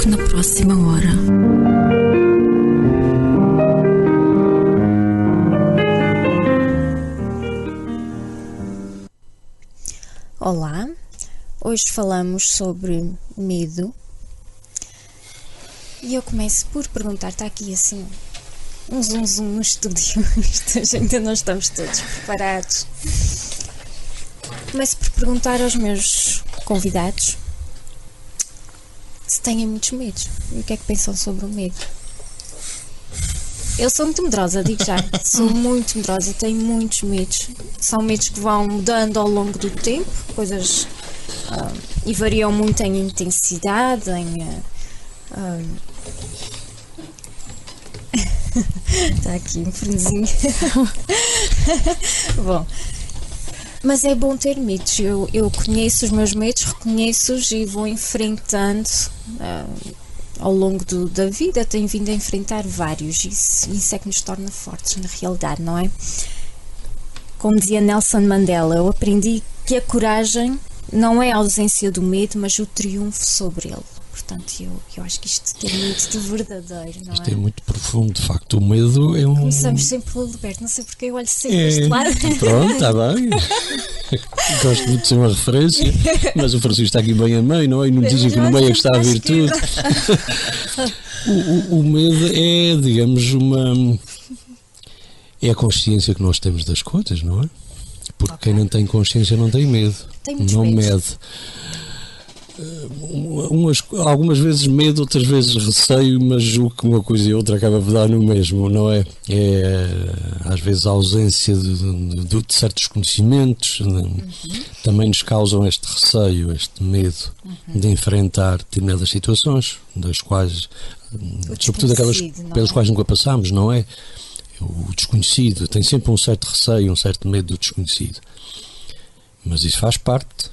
convosco na próxima hora. Olá, hoje falamos sobre medo e eu começo por perguntar, está aqui assim um zum no estúdio, hoje ainda não estamos todos preparados. Começo por perguntar aos meus convidados se têm muitos medos e o que é que pensam sobre o medo. Eu sou muito medrosa, digo já, sou muito medrosa, tenho muitos medos. São medos que vão mudando ao longo do tempo, coisas e variam muito em intensidade, está aqui um franzinho. Bom, mas é bom ter medos. Eu conheço os meus medos, reconheço-os e vou enfrentando ao longo da vida. Tenho vindo a enfrentar vários e isso é que nos torna fortes na realidade, não é? Como dizia Nelson Mandela, eu aprendi que a coragem não é a ausência do medo, mas o triunfo sobre ele. Portanto, eu acho que isto tem muito de verdadeiro, não é? Isto é muito profundo, de facto. O medo é um... Começamos sempre pelo Alberto, não sei porque eu olho sempre deste lado. Pronto, está bem. Gosto muito de ser uma referência, mas o Francisco está aqui bem a meio, não é? E não dizem que no meio é que está a virtude. O medo é, digamos, é a consciência que nós temos das coisas, não é? Porque quem não tem consciência não tem medo. Não mede. Algumas vezes medo, outras vezes receio, mas julgo que uma coisa e outra acaba por dar no mesmo, não é? Às vezes a ausência de certos conhecimentos também nos causam este receio, este medo de enfrentar determinadas situações, das quais, sobretudo aquelas pelas quais nunca passamos, não é? O desconhecido tem sempre um certo receio, um certo medo do desconhecido, mas isso faz parte.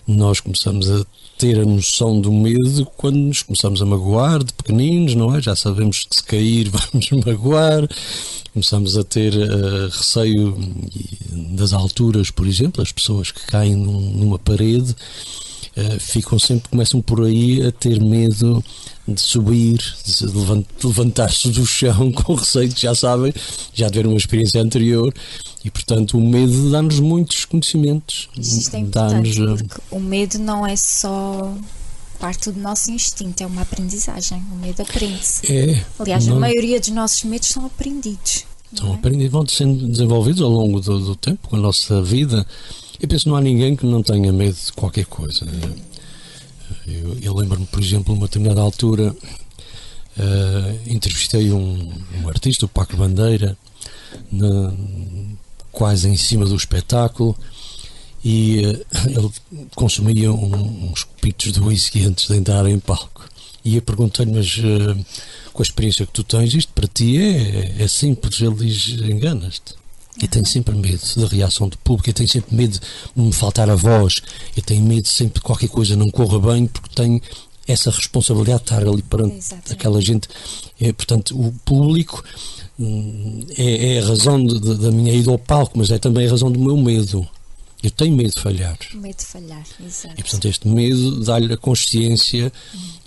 Nós começamos a ter a noção do medo quando nos começamos a magoar de pequeninos, não é? Já sabemos que se cair vamos magoar, começamos a ter receio das alturas, por exemplo. As pessoas que caem numa parede começam por aí a ter medo de subir, de levantar-se do chão com receio, já sabem, já tiveram uma experiência anterior e, portanto, o medo dá-nos muitos conhecimentos. Isto é importante, porque o medo não é só parte do nosso instinto, é uma aprendizagem. O medo aprende-se. Aliás, a maioria dos nossos medos são aprendidos. São aprendidos, vão sendo desenvolvidos ao longo do tempo, com a nossa vida. Eu penso que não há ninguém que não tenha medo de qualquer coisa. Eu lembro-me, por exemplo, numa determinada altura, entrevistei um artista, o Paco Bandeira, quase em cima do espetáculo, e ele consumia uns copitos de whisky antes de entrar em palco. E eu perguntei-lhe, mas com a experiência que tu tens, isto para ti é simples? Ele diz, enganas-te. Eu tenho sempre medo da reação do público, eu tenho sempre medo de me faltar a voz, eu tenho medo sempre de qualquer coisa não corra bem, porque tenho essa responsabilidade de estar ali perante aquela gente. Portanto, o público é a razão da minha ida ao palco, mas é também a razão do meu medo. Eu tenho medo de falhar. Medo de falhar, exato. E, portanto, este medo dá-lhe a consciência,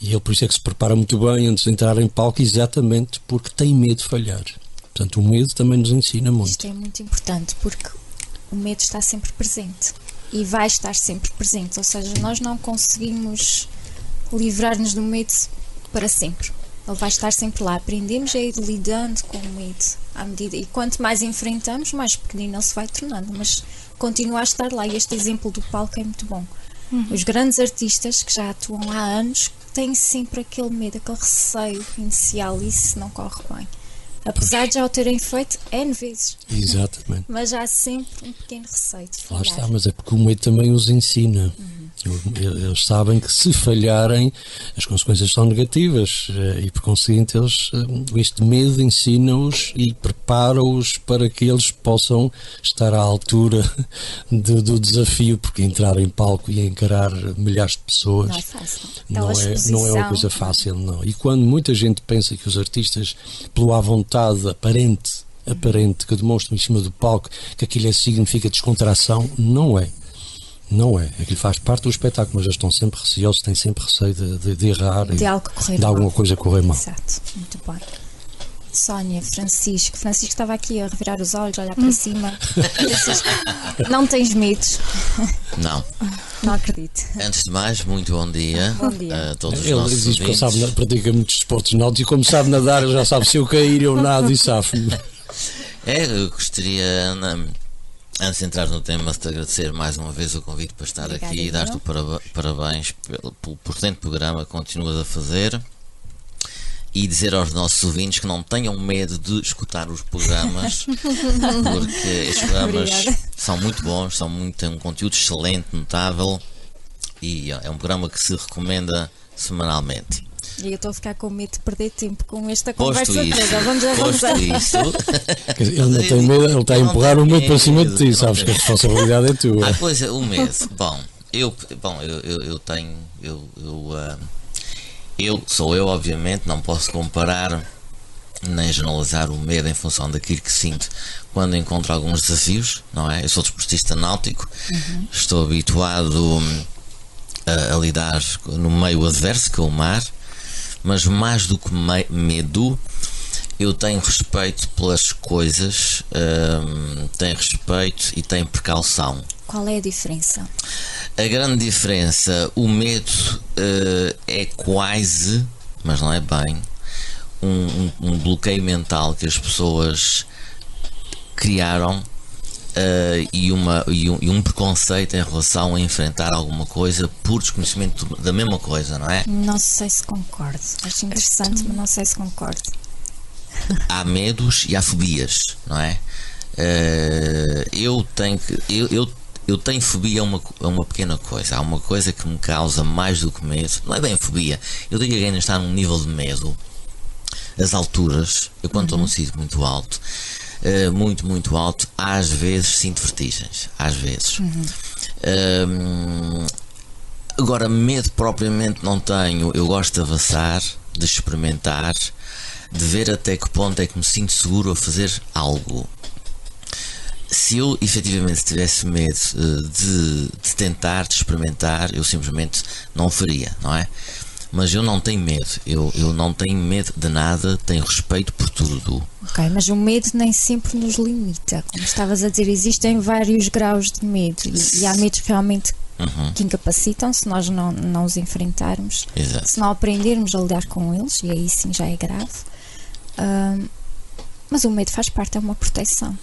e ele por isso é que se prepara muito bem antes de entrar em palco, exatamente porque tem medo de falhar. Portanto, o medo também nos ensina muito. Isto é muito importante, porque o medo está sempre presente e vai estar sempre presente, ou seja, nós não conseguimos livrar-nos do medo para sempre. Ele vai estar sempre lá. Aprendemos a ir lidando com o medo à medida, e quanto mais enfrentamos, mais pequenino ele se vai tornando, mas continua a estar lá. E este exemplo do palco é muito bom. Os grandes artistas que já atuam há anos têm sempre aquele medo, aquele receio inicial, e isso não corre bem. Apesar de já o terem feito N vezes. Exatamente. Mas há sempre um pequeno receio de falhar. Lá está, mas é porque o medo também os ensina. Eles sabem que se falharem as consequências são negativas, e por conseguinte este medo ensina-os e prepara-os para que eles possam estar à altura do desafio, porque entrar em palco e encarar milhares de pessoas não é fácil. Não é uma coisa fácil, não. E quando muita gente pensa que os artistas, pela vontade aparente que demonstram em cima do palco que aquilo significa descontração, não é. Não é. Aquilo faz parte do espetáculo, mas eles estão sempre receosos, têm sempre receio de errar De e algo correr de alguma mal. coisa correr mal. Exato, muito bem. Sónia, Francisco estava aqui a revirar os olhos, a olhar para cima. Francisco, não tens medos? Não. Não acredito. Antes de mais, muito bom dia, Bom dia. a todos os Ele nossos diz que ele ouvintes. sabe, pratica muitos desportos náuticos e como sabe nadar, ele já sabe se eu cair eu nado e safo-me. Eu gostaria, antes de entrar no tema, de te agradecer mais uma vez o convite para estar Obrigada, aqui e dar-te o parabéns pelo portento programa que continuas a fazer. E dizer aos nossos ouvintes que não tenham medo de escutar os programas, porque estes programas Obrigada. são muito bons, têm um conteúdo excelente, notável, e é um programa que se recomenda semanalmente. E eu estou a ficar com medo de perder tempo com esta Posto conversa isso, toda. Vamos avançar. posto isso, Ele não tem medo, ele está a empurrar o medo para cima de ti, sabes que a responsabilidade responsabilidade é tua. pois é, o medo. Eu tenho. Sou eu, obviamente, não posso comparar nem generalizar o medo em função daquilo que sinto quando encontro alguns desafios, não é? Eu sou desportista náutico, estou habituado a lidar no meio adverso, que é o mar, mas mais do que medo, eu tenho respeito pelas coisas, tenho respeito e tenho precaução. Qual é a diferença? A grande diferença, o medo é quase, mas não é bem, um bloqueio mental que as pessoas criaram e um preconceito em relação a enfrentar alguma coisa por desconhecimento da mesma coisa, não é? Não sei se concordo. Acho interessante, mas não sei se concordo. Há medos e há fobias, não é? Eu tenho fobia a uma pequena coisa. Há uma coisa que me causa mais do que medo. Não é bem fobia. Eu digo que ainda está num nível de medo. As alturas. Eu quando estou num sítio muito alto, muito alto, às vezes sinto vertigens. Às vezes. Agora, medo propriamente não tenho. Eu gosto de avançar, de experimentar, de ver até que ponto é que me sinto seguro a fazer algo. Se eu efetivamente tivesse medo de tentar, de experimentar, eu simplesmente não o faria, não é? Mas eu não tenho medo, eu não tenho medo de nada, tenho respeito por tudo. Ok, mas o medo nem sempre nos limita. Como estavas a dizer, existem vários graus de medo e há medos realmente que incapacitam se nós não os enfrentarmos, Exato. se não aprendermos a lidar com eles, e aí sim já é grave. Mas o medo faz parte, é uma proteção.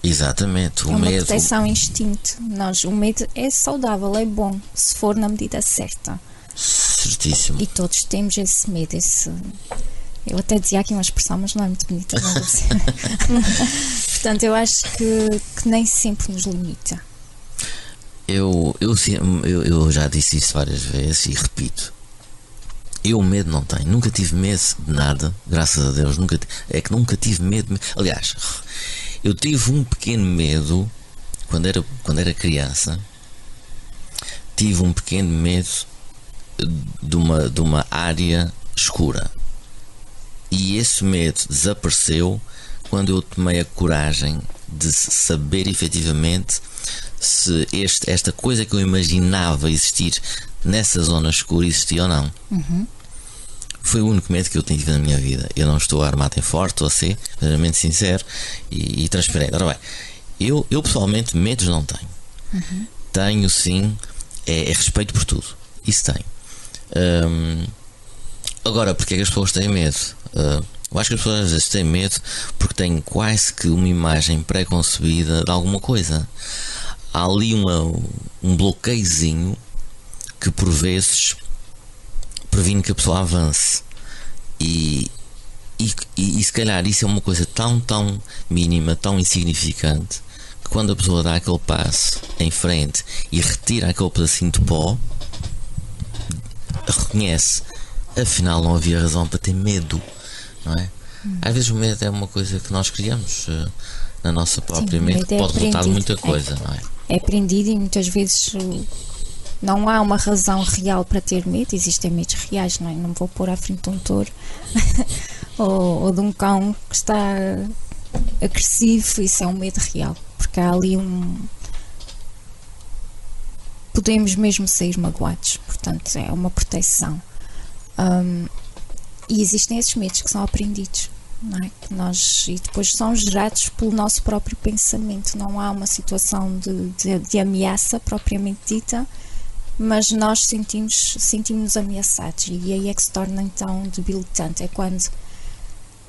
Exatamente, É uma proteção, instinto. O medo é saudável, é bom, se for na medida certa. certíssimo. E todos temos esse medo, eu até dizia aqui uma expressão, mas não é muito bonita, não vou dizer. Portanto, eu acho que nem sempre nos limita. Eu já disse isso várias vezes e repito. Eu medo não tenho, nunca tive medo de nada, graças a Deus, nunca tive medo. Aliás, eu tive um pequeno medo quando era criança. Tive um pequeno medo de uma área escura. E esse medo desapareceu quando eu tomei a coragem de saber efetivamente se esta coisa que eu imaginava existir nessa zona escura existia ou não. Foi o único medo que eu tive na minha vida. Eu não estou a armado em forte, estou a ser verdadeiramente sincero e transparente. Ora bem, eu pessoalmente medos não tenho. Tenho sim, é respeito por tudo. Isso tenho. Agora, porque é que as pessoas têm medo? Eu acho que as pessoas às vezes têm medo porque têm quase que uma imagem pré-concebida de alguma coisa. Há ali um bloqueiozinho que por vezes previne que a pessoa avance. E se calhar isso é uma coisa tão mínima, tão insignificante, que quando a pessoa dá aquele passo em frente e retira aquele pedacinho de pó, reconhece, afinal não havia razão para ter medo, não é? Às vezes o medo é uma coisa que nós criamos na nossa própria mente, que pode resultar de muita coisa, não é? É aprendido e muitas vezes não há uma razão real para ter medo. Existem medos reais, não é? Não vou pôr à frente de um touro ou de um cão que está agressivo. Isso é um medo real, porque há ali podemos mesmo sair magoados. Portanto, é uma proteção. E existem esses medos que são aprendidos, não é? E depois são gerados pelo nosso próprio pensamento. Não há uma situação de ameaça propriamente dita, mas nós sentimos ameaçados, e aí é que se torna então debilitante. É quando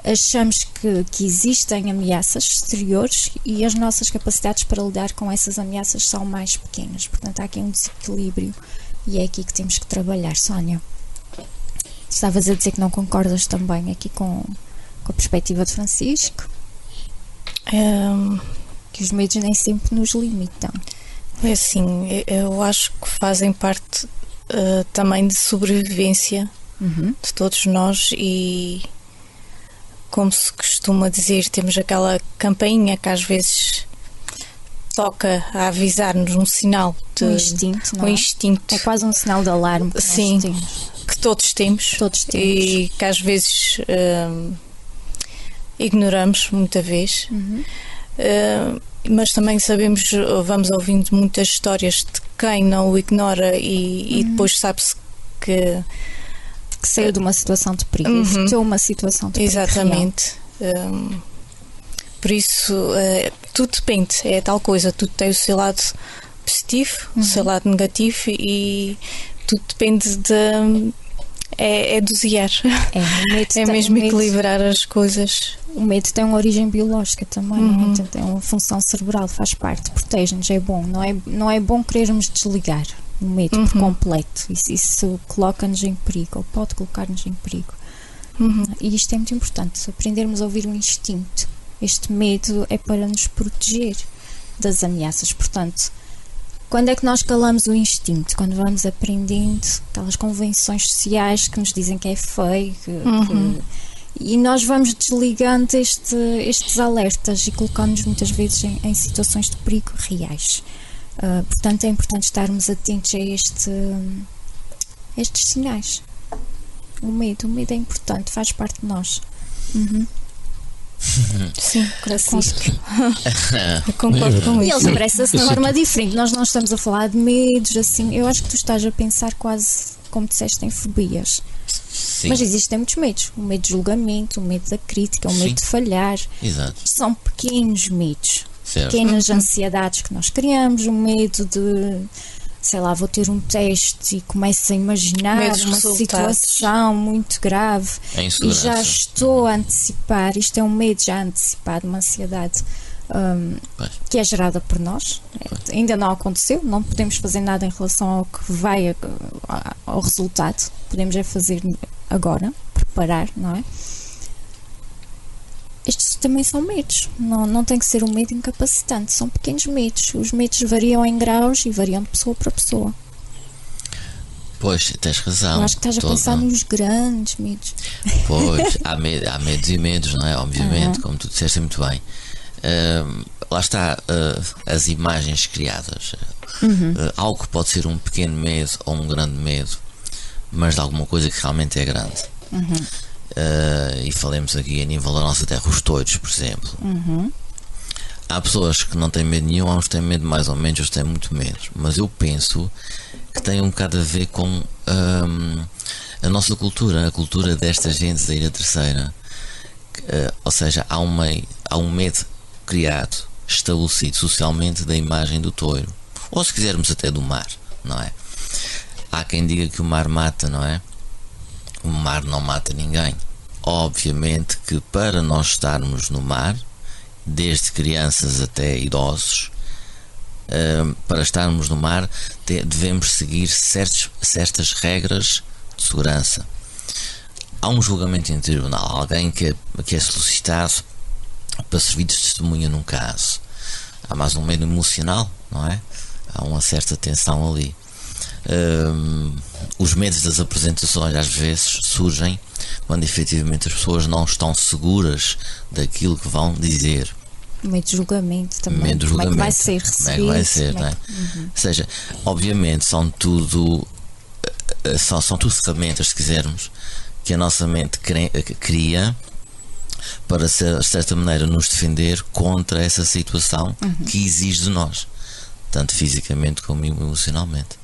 achamos que existem ameaças exteriores e as nossas capacidades para lidar com essas ameaças são mais pequenas. Portanto, há aqui um desequilíbrio, e é aqui que temos que trabalhar. Sónia, estavas a dizer que não concordas também aqui com a perspectiva de Francisco? Que os medos nem sempre nos limitam. É assim, eu acho que fazem parte também de sobrevivência de todos nós, e como se costuma dizer, temos aquela campainha que às vezes toca a avisar-nos um sinal de instinto, não é? Instinto. É quase um sinal de alarme que sim, nós temos. Que todos temos. E que às vezes ignoramos muita vez. Mas também sabemos, vamos ouvindo muitas histórias de quem não o ignora e depois sabe-se que saiu de uma situação de perigo, evitou uma situação de perigo. Exatamente. Por isso, tudo depende, é tal coisa, tudo tem o seu lado positivo, o seu lado negativo, e tudo depende é dosear. É mesmo equilibrar as coisas. O medo tem uma origem biológica também, não é? Então, tem uma função cerebral, faz parte, protege-nos, é bom. Não é bom querermos desligar o medo por completo. Isso coloca-nos em perigo, ou pode colocar-nos em perigo. E isto é muito importante, aprendermos a ouvir o instinto. Este medo é para nos proteger das ameaças. Portanto, quando é que nós calamos o instinto? Quando vamos aprendendo aquelas convenções sociais que nos dizem que é feio, e nós vamos desligando estes alertas e colocando-nos muitas vezes em situações de perigo reais. Portanto, é importante estarmos atentos a estes sinais. O medo é importante, faz parte de nós. Sim, Francisco. Eu concordo com E isso. ele expressa-se de forma diferente. Nós não estamos a falar de medos, assim. Eu acho que tu estás a pensar quase, como disseste, em fobias. Sim. Mas existem muitos medos. O medo de julgamento, o medo da crítica, o medo Sim. de falhar. Exato. São pequenos medos. Certo. Pequenas ansiedades que nós criamos. O medo de, sei lá, vou ter um teste e começo a imaginar Medo dos uma resultados. situação muito grave A e insegurança. já estou a antecipar. Isto é um medo já antecipado, uma ansiedade Pois. que é gerada por nós. Ainda não aconteceu, não podemos fazer nada em relação ao que vai ao resultado. Podemos é fazer agora, preparar, não é? Estes também são medos, não tem que ser um medo incapacitante, são pequenos medos. Os medos variam em graus e variam de pessoa para pessoa. Pois, tens razão. Eu acho que estás a pensar nos grandes medos. Pois, há medos e medos, não é? Obviamente, como tu disseste muito bem. Lá está, as imagens criadas. Algo que pode ser um pequeno medo ou um grande medo, mas de alguma coisa que realmente é grande. E falemos aqui a nível da nossa terra, os toiros, por exemplo. Há pessoas que não têm medo nenhum, há uns que têm medo mais ou menos, outros têm muito medo. Mas eu penso que tem um bocado a ver com a nossa cultura, a cultura desta gente da Ilha Terceira. Ou seja, há um medo criado, estabelecido socialmente da imagem do touro. Ou se quisermos até do mar, não é? Há quem diga que o mar mata, não é? O mar não mata ninguém. Obviamente que para nós estarmos no mar, desde crianças até idosos, para estarmos no mar devemos seguir certas regras de segurança. Há um julgamento em tribunal, alguém que é solicitado para servir de testemunha num caso. Há mais um medo emocional, não é? Há uma certa tensão ali. Os medos das apresentações às vezes surgem quando efetivamente as pessoas não estão seguras daquilo que vão dizer. Medo de julgamento também. Medo de Como é que vai julgamento. ser Como recebido? é que vai ser, não é? Ou seja, obviamente são tudo ferramentas, se quisermos, que a nossa mente cria para, de certa maneira, nos defender contra essa situação que exige de nós. tanto fisicamente como emocionalmente.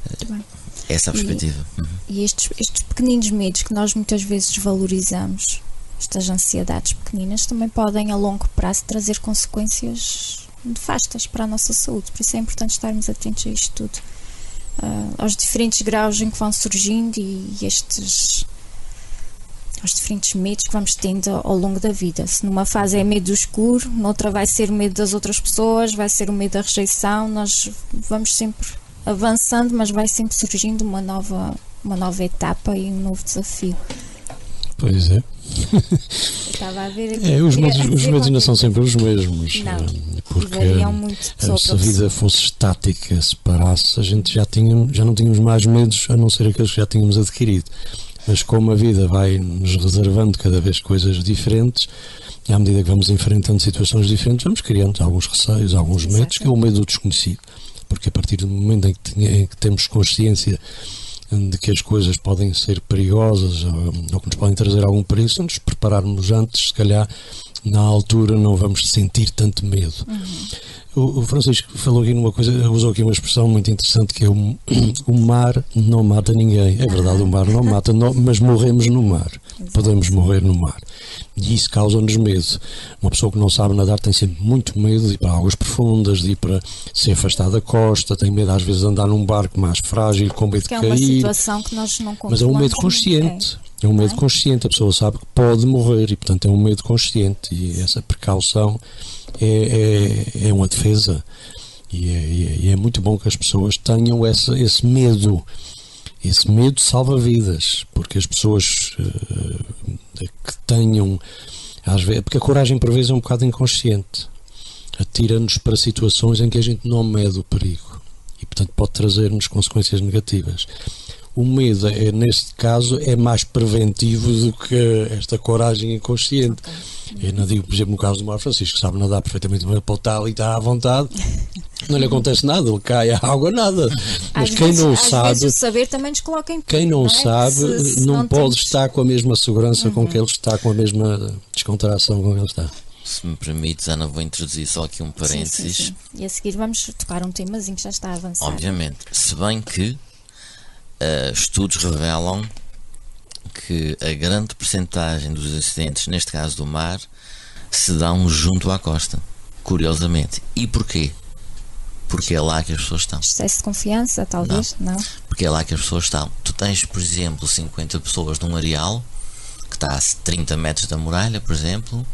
Muito bem. Essa é a perspectiva. E estes pequeninos medos que nós muitas vezes desvalorizamos, estas ansiedades pequeninas, também podem a longo prazo trazer consequências nefastas para a nossa saúde. Por isso é importante estarmos atentos a isto tudo, aos diferentes graus em que vão surgindo e aos diferentes medos que vamos tendo ao longo da vida. Se numa fase é medo do escuro, noutra vai ser o medo das outras pessoas, vai ser o medo da rejeição. Nós vamos sempre avançando, mas vai sempre surgindo uma nova etapa e um novo desafio. Pois é. Estava a ver aqui, os medos não são sempre os mesmos. Não, porque variam muito de se a vida fosse estática, se parasse, a gente já não tínhamos mais medos, a não ser aqueles que já tínhamos adquirido. Mas como a vida vai nos reservando cada vez coisas diferentes, à medida que vamos enfrentando situações diferentes, vamos criando alguns receios, alguns medos, que é o medo do desconhecido. Porque a partir do momento em que temos consciência de que as coisas podem ser perigosas ou que nos podem trazer algum perigo, se nos prepararmos antes, se calhar na altura não vamos sentir tanto medo. O Francisco falou aqui numa coisa, usou aqui uma expressão muito interessante, que é o mar não mata ninguém. É verdade, o mar não mata, mas morremos no mar. Podemos morrer no mar. E isso causa-nos medo. Uma pessoa que não sabe nadar tem sempre muito medo de ir para águas profundas, de ir para se afastar da costa, tem medo às vezes de andar num barco mais frágil, com medo de cair. É uma situação que nós não controlamos. Mas é um medo consciente. É um medo consciente. A pessoa sabe que pode morrer e, portanto, é um medo consciente. E essa precaução é uma defesa. E é muito bom que as pessoas tenham esse medo. Esse medo salva vidas, porque as pessoas que tenham, às vezes, porque a coragem por vezes é um bocado inconsciente, atira-nos para situações em que a gente não mede o perigo e portanto pode trazer-nos consequências negativas. O medo, neste caso, é mais preventivo do que esta coragem inconsciente. Eu não digo, por exemplo, no caso do Mar Francisco, que sabe nadar perfeitamente bem, pode estar ali, está à vontade, não lhe acontece nada, ele cai à água, nada. Mas quem não sabe, às vezes o saber também nos coloca em perigo. Quem não sabe, se não pode estar com a mesma segurança com que ele está, com a mesma descontração com que ele está. Se me permites, Ana, vou introduzir só aqui um parênteses. Sim. E a seguir vamos tocar um temazinho que já está avançado. Obviamente, se bem que estudos revelam que a grande percentagem dos acidentes, neste caso do mar, se dão junto à costa, curiosamente. E porquê? Porque é lá que as pessoas estão. Excesso de confiança, talvez? Não. Porque é lá que as pessoas estão. Tu tens, por exemplo, 50 pessoas num areal que está a 30 metros da muralha, por exemplo,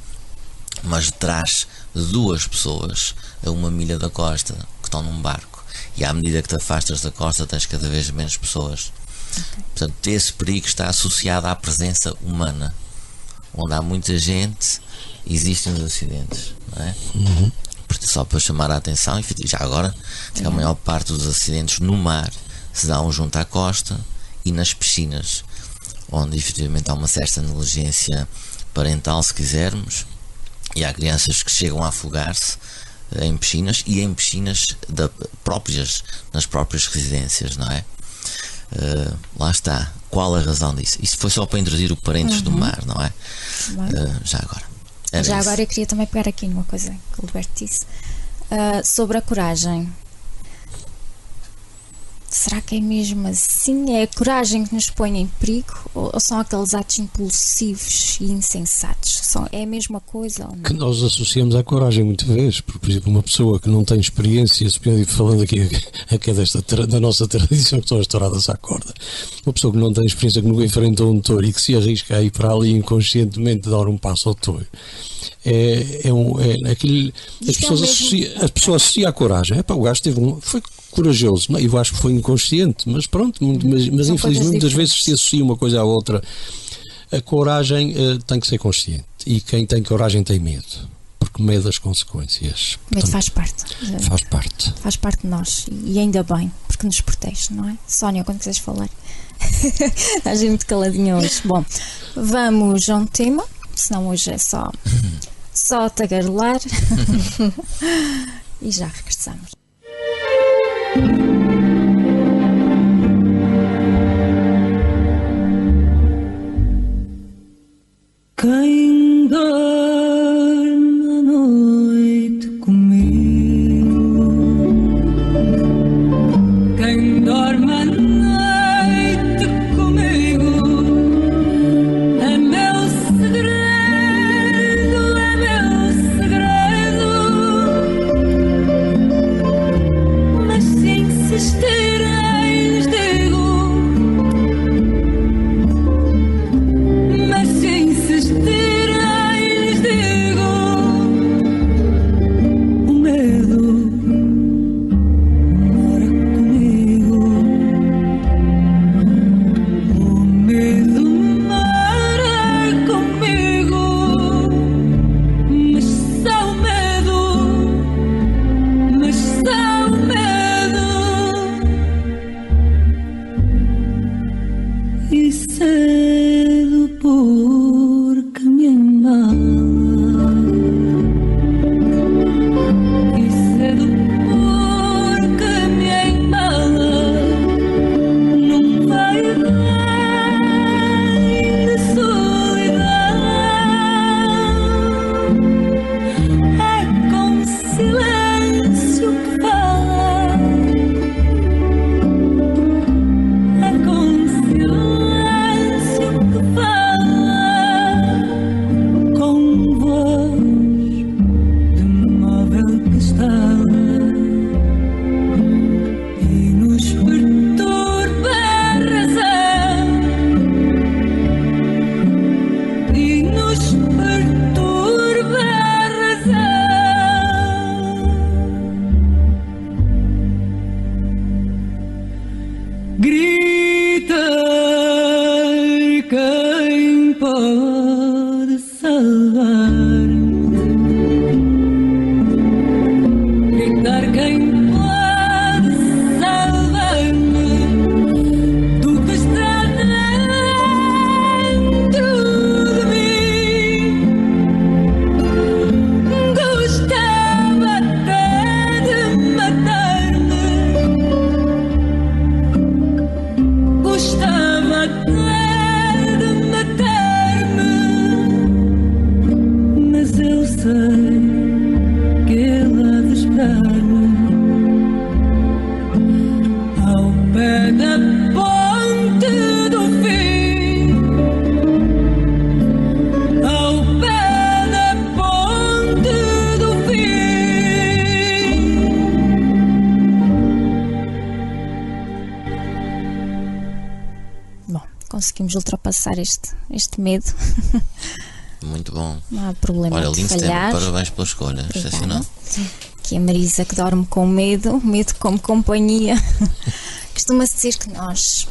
mas traz 2 pessoas a 1 milha da costa que estão num barco. E à medida que te afastas da costa tens cada vez menos pessoas. Portanto, esse perigo está associado à presença humana. Onde há muita gente, existem os acidentes, não é? Só para chamar a atenção, e já agora, que a maior parte dos acidentes no mar se dão junto à costa e nas piscinas, onde efetivamente há uma certa negligência parental, se quisermos, e há crianças que chegam a afogar-se em piscinas e em piscinas nas próprias residências, não é? Lá está. Qual a razão disso? Isso foi só para introduzir o parênteses do mar, não é? Já agora. Agora eu queria também pegar aqui numa coisa que o Roberto disse sobre a coragem. Será que é mesmo assim? É a coragem que nos põe em perigo? Ou são aqueles atos impulsivos e insensatos? É a mesma coisa? Ou não? Que nós associamos à coragem muitas vezes. Por exemplo, uma pessoa que não tem experiência, falando aqui da nossa tradição, que são as touradas à corda. Uma pessoa que não tem experiência, que nunca enfrentou um touro e que se arrisca a ir para ali inconscientemente dar um passo ao touro. As pessoas associam à coragem. O gajo foi corajoso, não, eu acho que foi inconsciente, mas pronto, mas infelizmente muitas vezes se associa uma coisa à outra. A coragem tem que ser consciente, e quem tem coragem tem medo, porque medo das consequências. Medo faz parte. Faz parte de nós, e ainda bem, porque nos protege, não é? Sónia, quando quiseres falar. Estás muito caladinha hoje. Bom, vamos a um tema, senão hoje é só tagarelar. E já regressamos. Quem dorme à noite comigo conseguimos ultrapassar este medo. Muito bom. Não há problema Olha, de lindo tema, falhar. parabéns pela escolha, excepcional. Que a Marisa que dorme com medo como companhia. Costuma-se dizer que nós,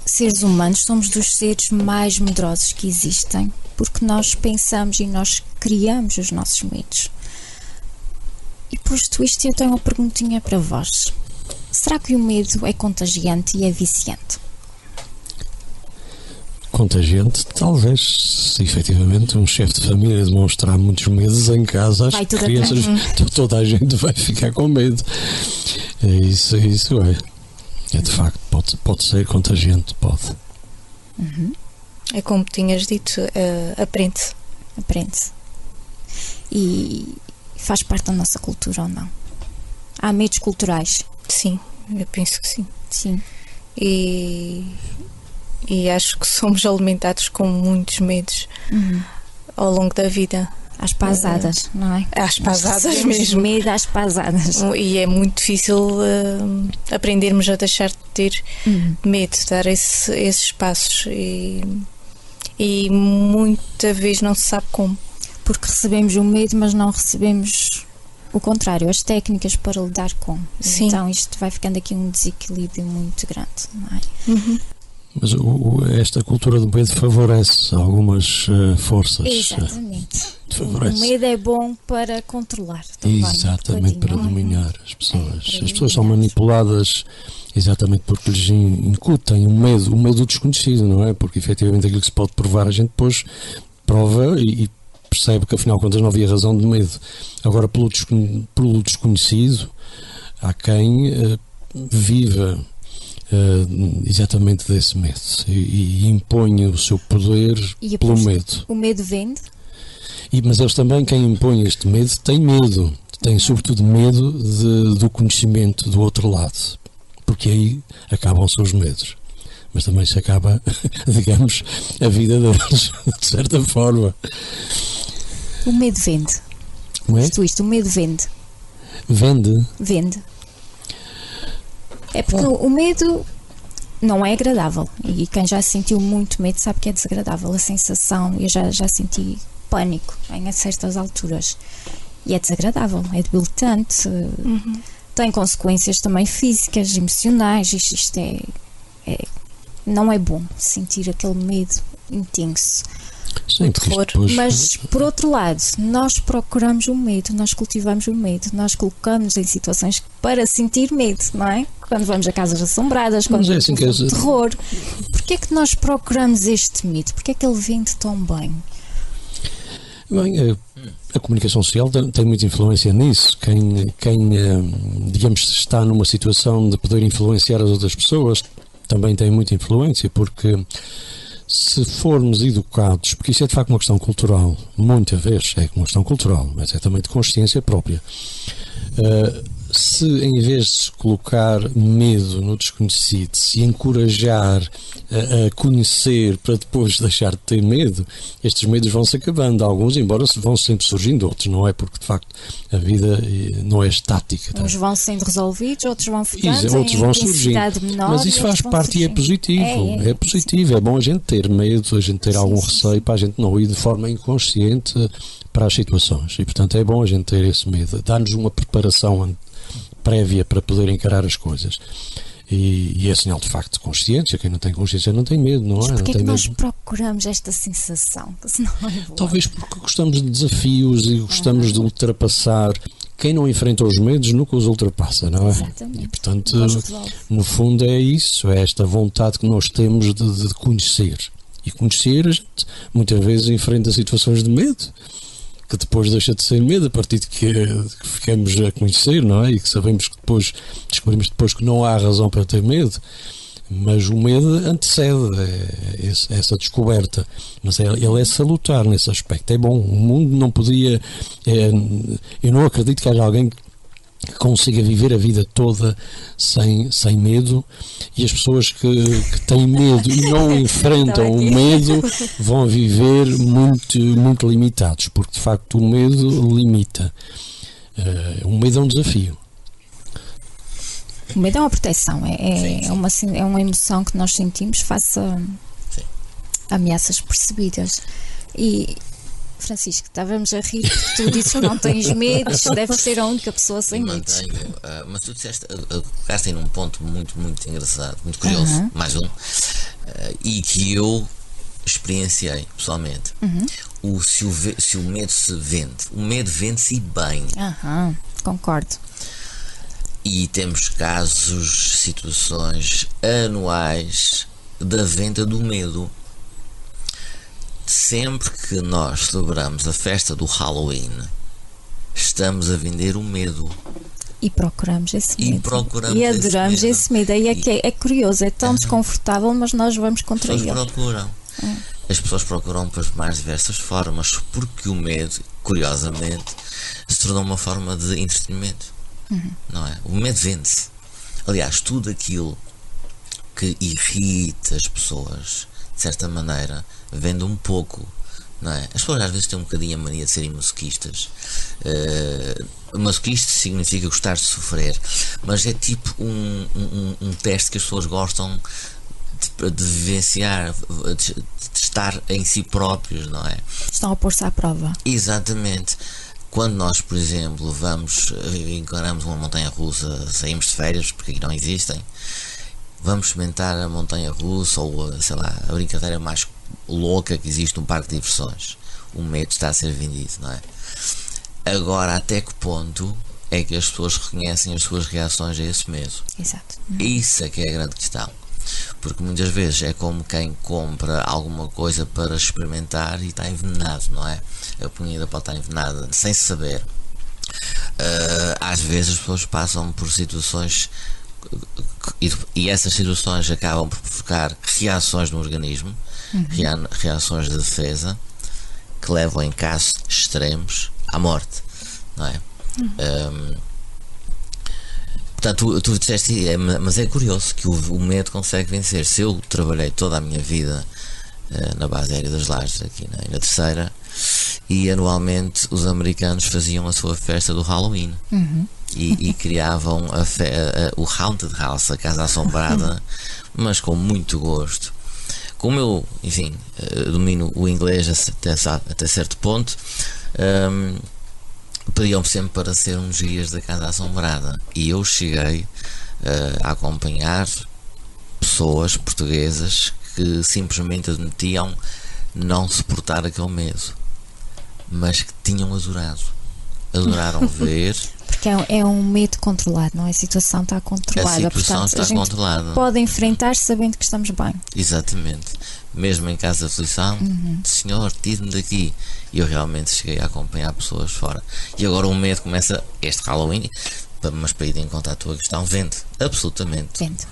seres humanos, somos dos seres mais medrosos que existem, porque nós pensamos e nós criamos os nossos medos. E posto isto, eu tenho uma perguntinha para vós. Será que o medo é contagiante e é viciante? Contagiante, talvez, se efetivamente um chefe de família demonstrar muitos medos em casa, as crianças, toda a gente vai ficar com medo. Isso é de facto, pode ser contagiante, pode. É como tinhas dito, aprende-se. Aprende-se. E faz parte da nossa cultura ou não? Há medos culturais? Sim, eu penso que sim. Sim. E acho que somos alimentados com muitos medos ao longo da vida. Às pasadas, não é? Às pasadas Temos mesmo. medo às pasadas. E é muito difícil aprendermos a deixar de ter medo, dar esses passos. E muita vez não se sabe como. Porque recebemos o medo, mas não recebemos o contrário, as técnicas para lidar com. Sim. Então isto vai ficando aqui um desequilíbrio muito grande, não é? Mas esta cultura do medo favorece algumas forças. Exatamente. Favorece. O medo é bom para controlar também. Exatamente, para dominar as pessoas. para As pessoas são dominar. manipuladas exatamente porque lhes incutem o medo do desconhecido, não é? Porque efetivamente aquilo que se pode provar a gente depois prova e percebe que afinal de contas não havia razão de medo. Agora, pelo desconhecido, há quem viva exatamente desse medo e impõe o seu poder E pelo aposto, medo. o medo vende? Mas eles também, quem impõe este medo, tem medo. Tem sobretudo medo do conhecimento do outro lado. Porque aí acabam-se os medos. Mas também se acaba, digamos, a vida deles, de certa forma. O medo vende. Não é? O medo vende. Vende. Vende. É porque o medo não é agradável. E quem já sentiu muito medo sabe que é desagradável. A sensação, eu já senti pânico em certas alturas. E é desagradável, é debilitante. Tem consequências também físicas, emocionais. Isto não é bom sentir aquele medo intenso. Sim, depois... Mas, por outro lado, nós procuramos o medo, nós cultivamos o medo, nós colocamos em situações para sentir medo, não é? Quando vamos a casas assombradas, quando vamos a terror. Porquê é que nós procuramos este medo? Porquê é que ele vende tão bem? Bem, a comunicação social tem muita influência nisso. Quem digamos, está numa situação de poder influenciar as outras pessoas também tem muita influência, porque se formos educados, porque isso é de facto uma questão cultural, muitas vezes é uma questão cultural, mas é também de consciência própria. Se em vez de se colocar medo no desconhecido, se encorajar a conhecer para depois deixar de ter medo, estes medos vão se acabando. Alguns, embora vão sempre surgindo, outros não é, porque de facto a vida não é estática. Uns vão sendo resolvidos, outros vão ficando outros vão surgindo. Menor, mas isso faz parte e é positivo. É positivo, é bom a gente ter medo, a gente ter algum receio para a gente não ir de forma inconsciente para as situações. E portanto é bom a gente ter esse medo, dar-nos uma preparação prévia para poder encarar as coisas. E é sinal de facto de consciência. Quem não tem consciência não tem medo, não é? Mas porquê não tem que nós medo. procuramos esta sensação? Que não é boa. Talvez porque gostamos de desafios e gostamos de ultrapassar. Quem não enfrenta os medos nunca os ultrapassa, não é? Exatamente. E portanto, Resolve. no fundo é isso, é esta vontade que nós temos de conhecer. E conhecer, a gente muitas vezes enfrenta situações de medo, que depois deixa de ser medo a partir de que ficamos a conhecer, não é? E que sabemos que depois, descobrimos depois que não há razão para ter medo, mas o medo antecede essa descoberta, mas ele é salutar nesse aspecto, é bom. O mundo não podia, eu não acredito que haja alguém que consiga viver a vida toda sem medo, e as pessoas que têm medo e não enfrentam o medo vão viver muito, muito limitados, porque de facto o medo limita. O medo é um desafio. O medo é uma proteção, é uma emoção que nós sentimos face ameaças percebidas. E Francisco, estávamos a rir porque tu dizes que não tens medos, deves ser a única pessoa sem medos. Mantenho, mas tu disseste, colocaste em um ponto muito, muito engraçado, muito curioso, mais um, e que eu experienciei pessoalmente. Se o medo se vende, o medo vende-se bem. Concordo. E temos casos, situações anuais da venda do medo. Sempre que nós celebramos a festa do Halloween, estamos a vender o medo. E procuramos esse medo. E adoramos esse medo. Aí é que é curioso, é tão desconfortável, mas nós vamos contra ele. As pessoas procuram pelas mais diversas formas, porque o medo, curiosamente, se tornou uma forma de entretenimento. Não é? O medo vende-se. Aliás, tudo aquilo que irrita as pessoas, de certa maneira, vende um pouco, não é? As pessoas às vezes têm um bocadinho a mania de serem masoquistas. Masoquista significa gostar de sofrer, mas é tipo um teste que as pessoas gostam de vivenciar, de estar em si próprios, não é? Estão a pôr-se à prova. Exatamente. Quando nós, por exemplo, encaramos uma montanha russa, saímos de férias, porque aqui não existem, vamos experimentar a montanha russa ou, sei lá, a brincadeira mais louca que existe num parque de diversões. O medo está a ser vendido, não é? Agora, até que ponto é que as pessoas reconhecem as suas reações a esse medo? Exato. Isso é que é a grande questão. Porque muitas vezes é como quem compra alguma coisa para experimentar e está envenenado, não é? A comida pode estar envenenada sem saber. Às vezes as pessoas passam por situações e essas situações acabam por provocar reações no organismo, reações de defesa, que levam em casos extremos à morte, não é? Portanto, tu disseste, mas é curioso que o medo consegue vencer. Se eu trabalhei toda a minha vida na base aérea das Lajes, aqui na Terceira, e anualmente os americanos faziam a sua festa do Halloween e criavam o Haunted House, a casa assombrada, mas com muito gosto. Como eu, enfim, domino o inglês até certo ponto, pediam-me sempre para ser uns guias da casa assombrada, e eu cheguei a acompanhar pessoas portuguesas que simplesmente admitiam não suportar aquele medo, mas que tinham adoraram ver. Porque é um medo controlado, não é? A situação está controlada. A situação está controlada. Pode enfrentar sabendo que estamos bem. Exatamente. Mesmo em caso de aflição, Senhor, tire-me daqui. E eu realmente cheguei a acompanhar pessoas fora. E agora o medo começa, este Halloween, mas para ir em conta a tua questão, vende. Absolutamente. Vende.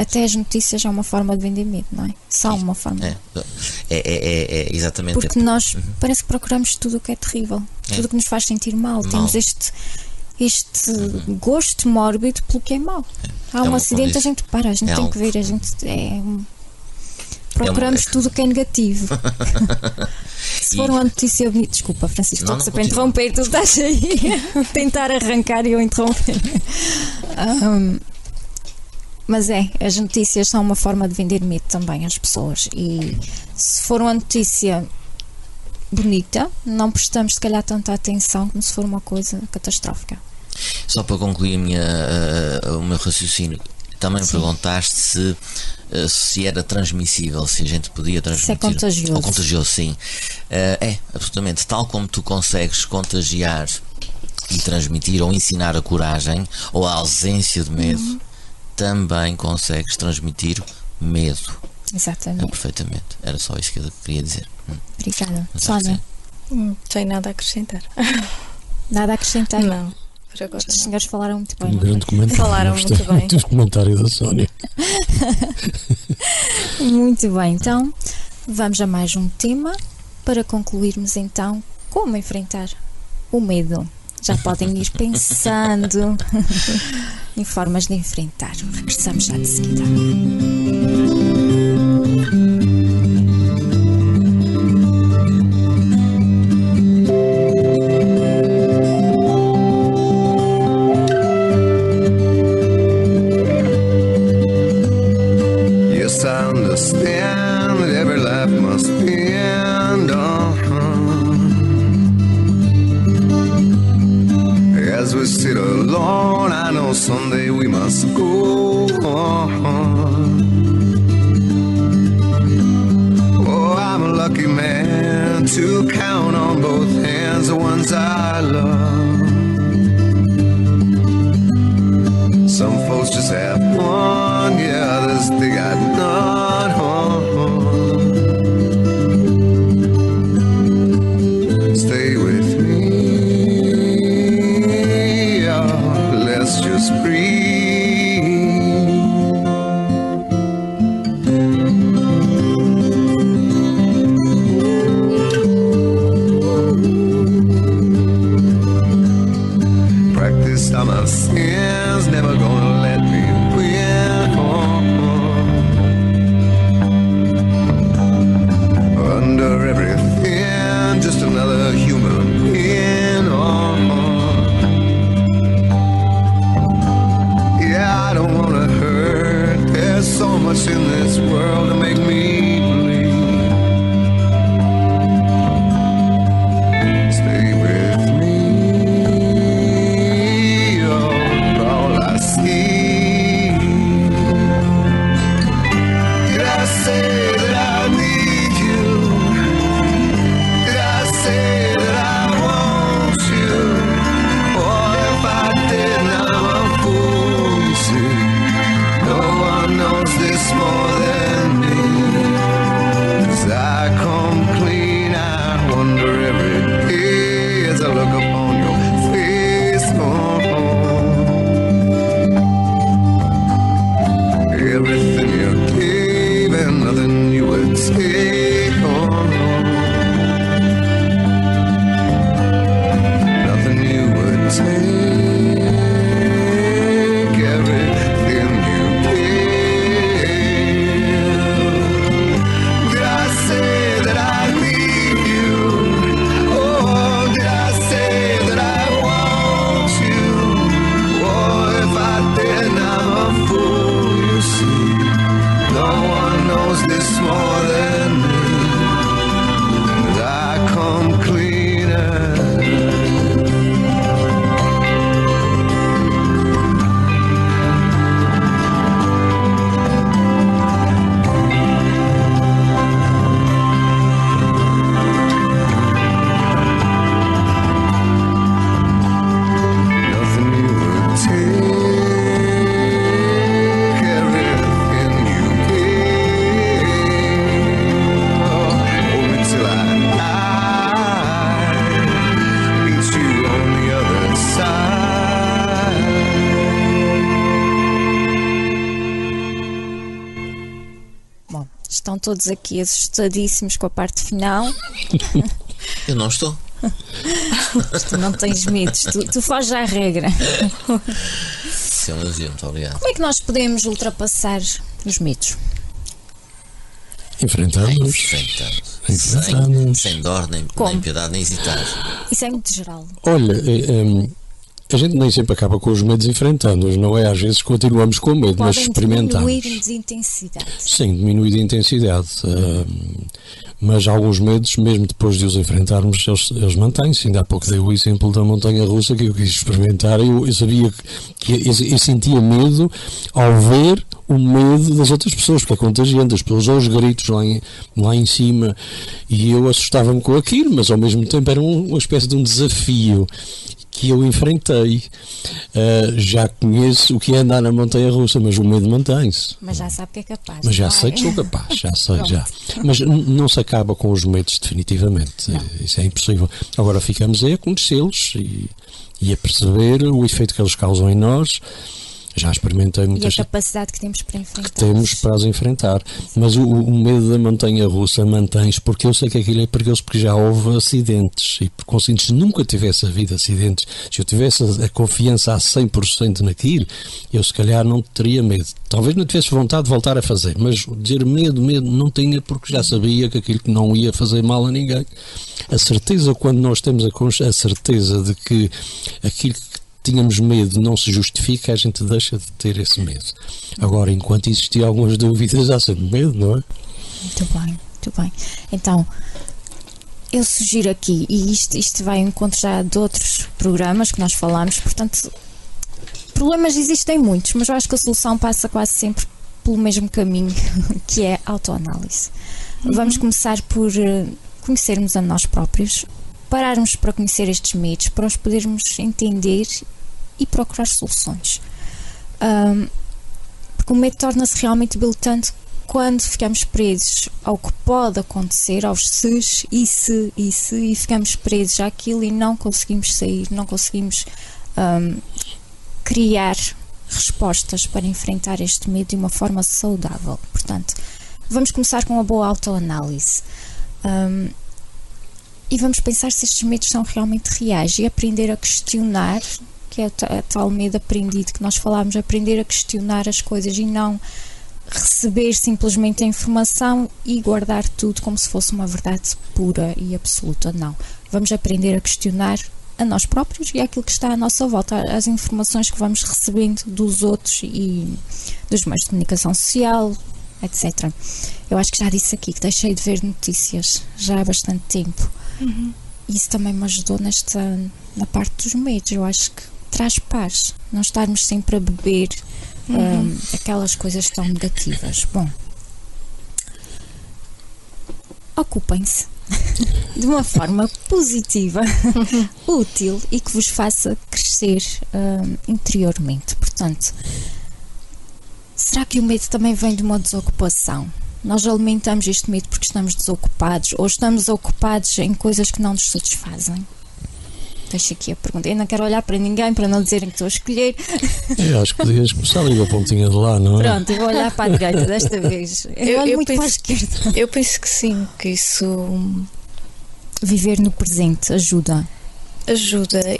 Até as notícias é uma forma de vender medo, não é? Só uma forma. É exatamente. Porque nós parece que procuramos tudo o que é terrível, tudo o que nos faz sentir mal. Temos este gosto mórbido pelo que é mau. Há um acidente, a gente para, a gente tem que ver, a gente procuramos tudo o que é negativo. Se for uma notícia bonita, desculpa, Francisco, estou sempre a interromper, tu estás aí a tentar arrancar e eu interromper. Mas as notícias são uma forma de vender medo também às pessoas, e se for uma notícia bonita, não prestamos se calhar tanta atenção como se for uma coisa catastrófica. Só para concluir o meu raciocínio, também perguntaste se era transmissível, se a gente podia transmitir. Se é contagioso. Ou contagioso, sim. Absolutamente. Tal como tu consegues contagiar e transmitir ou ensinar a coragem ou a ausência de medo, também consegues transmitir medo. Exatamente. Perfeitamente. Era só isso que eu queria dizer. Obrigada. Sónia? Não tenho nada a acrescentar. Nada a acrescentar? Não. Por agora os senhores falaram muito bem. Um grande comentário. Falaram muito bem. Muito comentário da Sónia. Muito bem, então vamos a mais um tema para concluirmos então como enfrentar o medo. Já podem ir pensando em formas de enfrentar. Regressamos já de seguida. Understand that every life must sit alone. I know someday we must go on. Oh, I'm a lucky man to count on both hands the ones I love. Some folks just have one, yeah, others they got none. Stay with me, oh, let's just breathe. Practiced on my sins, never gonna let me win. Under everything, just another human being. Yeah, I don't wanna hurt. There's so much in this world to make me bleed. Stay with me, oh, all I see. Did I say that I need you? Did I say that I want you? Or if I did, I'm a fool, you see. No one knows this more than me. 'Cause I come clean, I wonder every day as I look upon your face. Everything you gave and nothing you would take. Nothing you would take. Everything you gave. Did I say that I need you? Oh, did I say that I want you? Oh, if I did, I'm a fool, you see. No one knows this more than me. 'Cause I come cleaner. Nothing you would take, everything you gave. Hold me till I die, meet you on the other side. Bom, estão todos aqui assustadíssimos com a parte final. Eu não estou. Tu não tens medos, tu foges à regra. Isso é um elogio, muito obrigado. Como é que nós podemos ultrapassar os medos? Enfrentamos. Sem dor, nem piedade, nem hesitar. Isso é muito geral. Olha, a gente nem sempre acaba com os medos enfrentando-os, não é? Às vezes continuamos com medo, mas Podem experimentamos. diminuir de intensidade. Sim, diminui de intensidade. Mas alguns medos, mesmo depois de os enfrentarmos, eles mantêm-se. Ainda há pouco dei o exemplo da montanha russa que eu quis experimentar. Eu sabia que eu sentia medo ao ver o medo das outras pessoas, porque é contagiante, as pessoas aos gritos lá em cima, e eu assustava-me com aquilo, mas ao mesmo tempo era uma espécie de um desafio que eu enfrentei. Já conheço o que é andar na montanha russa, mas o medo mantém-se. Mas já sabe que é capaz. Mas já não sei é? que sou capaz, já sei, já. Mas não se acaba com os medos definitivamente. Isso é impossível. Agora ficamos a conhecê-los e a perceber o efeito que eles causam em nós. Já experimentei muitas. E a capacidade que temos para enfrentar. Temos para as enfrentar. Mas o medo da montanha russa mantém-se, porque eu sei que aquilo é perigoso, porque já houve acidentes, e por conseguinte, se nunca tivesse havido acidentes, se eu tivesse a confiança a 100% naquilo, eu se calhar não teria medo. Talvez não tivesse vontade de voltar a fazer, mas dizer medo não tinha, porque já sabia que aquilo que não ia fazer mal a ninguém. A certeza, quando nós temos a certeza de que aquilo que tínhamos medo não se justifica, a gente deixa de ter esse medo. Agora, enquanto existiam algumas dúvidas, há sempre medo, não é? Muito bem, muito bem. Então, eu sugiro aqui, e isto vai em encontro já de outros programas que nós falamos, portanto, problemas existem muitos, mas eu acho que a solução passa quase sempre pelo mesmo caminho, que é a autoanálise. Vamos começar por conhecermos a nós próprios, pararmos para conhecer estes medos, para os podermos entender e procurar soluções. Porque o medo torna-se realmente debilitante quando ficamos presos ao que pode acontecer, aos ses, e ficamos presos àquilo e não conseguimos sair, não conseguimos criar respostas para enfrentar este medo de uma forma saudável. Portanto, vamos começar com uma boa autoanálise e vamos pensar se estes medos são realmente reais e aprender a questionar, que é o tal medo aprendido que nós falámos, aprender a questionar as coisas e não receber simplesmente a informação e guardar tudo como se fosse uma verdade pura e absoluta. Não. Vamos aprender a questionar a nós próprios e aquilo que está à nossa volta, as informações que vamos recebendo dos outros e dos meios de comunicação social, etc. Eu acho que já disse aqui que deixei de ver notícias já há bastante tempo. Isso também me ajudou na parte dos medos. Eu acho que traz paz, não estarmos sempre a beber aquelas coisas tão negativas. Bom, ocupem-se de uma forma positiva, útil e que vos faça crescer interiormente. Portanto, será que o medo também vem de uma desocupação? Nós alimentamos este medo porque estamos desocupados ou estamos ocupados em coisas que não nos satisfazem? Deixo aqui a pergunta. Eu não quero olhar para ninguém para não dizerem que estou a escolher. Eu acho que podias começar ali a pontinha de lá, não é? Pronto, eu vou olhar para a direita desta vez. Eu olho muito para a esquerda. Eu penso que sim, que isso Viver no presente ajuda.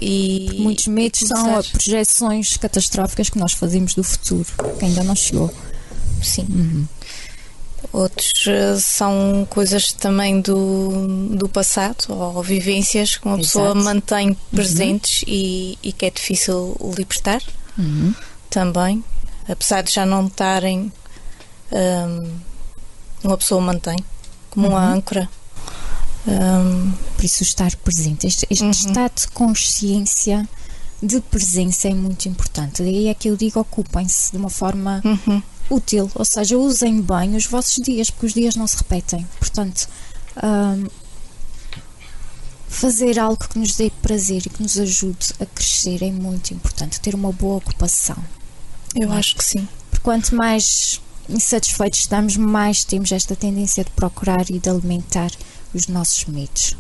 E Muitos medos são projeções catastróficas que nós fazemos do futuro, que ainda não chegou. Sim. Outros são coisas também do passado ou vivências que uma pessoa mantém presentes e que é difícil libertar também, apesar de já não estarem, uma pessoa mantém como uma âncora. Por isso estar presente, este estado de consciência, de presença é muito importante. Daí é que eu digo, ocupem-se de uma forma útil, ou seja, usem bem os vossos dias, porque os dias não se repetem. Portanto, fazer algo que nos dê prazer e que nos ajude a crescer é muito importante, ter uma boa ocupação. Eu acho que sim. Porque quanto mais insatisfeitos estamos, mais temos esta tendência de procurar e de alimentar os nossos medos.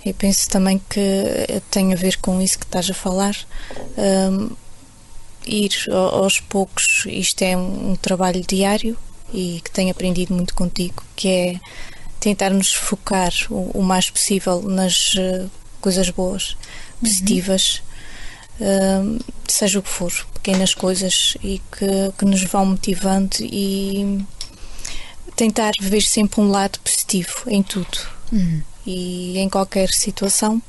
Eu penso também que tem a ver com isso que estás a falar, ir aos poucos. Isto é um trabalho diário e que tenho aprendido muito contigo, que é tentar nos focar o mais possível nas coisas boas, positivas, seja o que for, pequenas coisas e que nos vão motivando, e tentar ver sempre um lado positivo em tudo e em qualquer situação,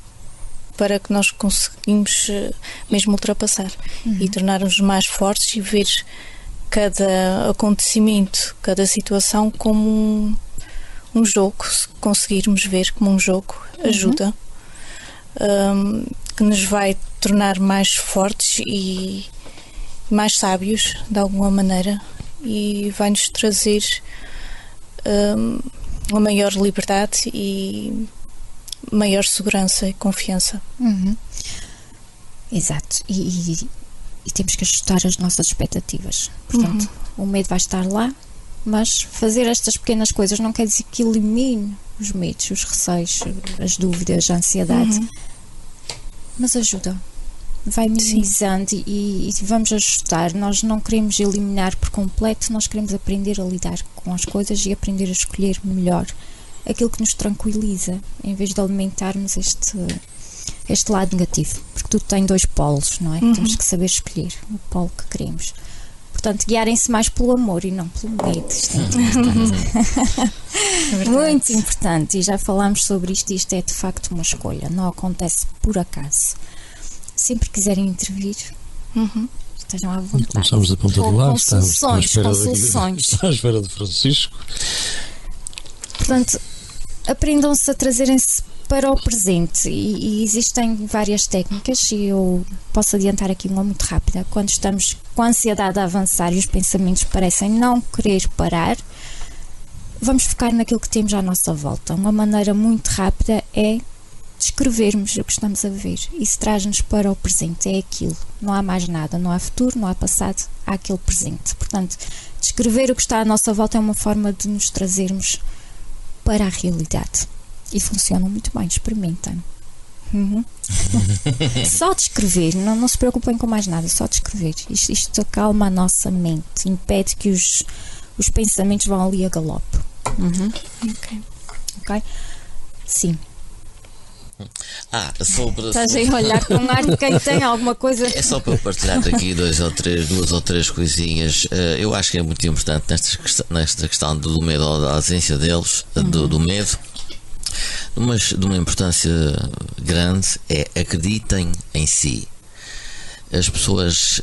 para que nós conseguimos mesmo ultrapassar e tornar-nos mais fortes e ver cada acontecimento, cada situação como um jogo. Se conseguirmos ver como um jogo, ajuda, que nos vai tornar mais fortes e mais sábios de alguma maneira, e vai-nos trazer uma maior liberdade e maior segurança e confiança. Exato, e temos que ajustar as nossas expectativas. Portanto, o medo vai estar lá, mas fazer estas pequenas coisas não quer dizer que elimine os medos, os receios, as dúvidas, a ansiedade, mas ajuda, vai minimizando e vamos ajustar. Nós não queremos eliminar por completo, nós queremos aprender a lidar com as coisas e aprender a escolher melhor aquilo que nos tranquiliza, em vez de alimentarmos este lado negativo, porque tudo tem dois polos, não é? Temos que saber escolher o polo que queremos. Portanto, guiarem-se mais pelo amor e não pelo medo. Isto é importante. Muito importante, e já falámos sobre isto, e isto é de facto uma escolha, não acontece por acaso. Sempre que quiserem intervir, estejam à vontade. Começamos da ponta do ar, está à espera de Francisco. Portanto, aprendam-se a trazerem-se para o presente e existem várias técnicas e eu posso adiantar aqui uma muito rápida. Quando estamos com a ansiedade a avançar e os pensamentos parecem não querer parar, vamos focar naquilo que temos à nossa volta. Uma maneira muito rápida é descrevermos o que estamos a ver. Isso traz-nos para o presente, é aquilo. Não há mais nada, não há futuro, não há passado, há aquele presente. Portanto, descrever o que está à nossa volta é uma forma de nos trazermos para a realidade. E funciona muito bem, experimentem. Só descrever, não se preocupem com mais nada, só descrever. Isto acalma a nossa mente, impede que os pensamentos vão ali a galope. Ok? Sim. Estás aí a olhar com ar de quem tem alguma coisa. É só para eu partilhar aqui duas ou três coisinhas. Eu acho que é muito importante nesta questão do medo ou da ausência deles, do medo. Mas de uma importância grande é acreditem em si. As pessoas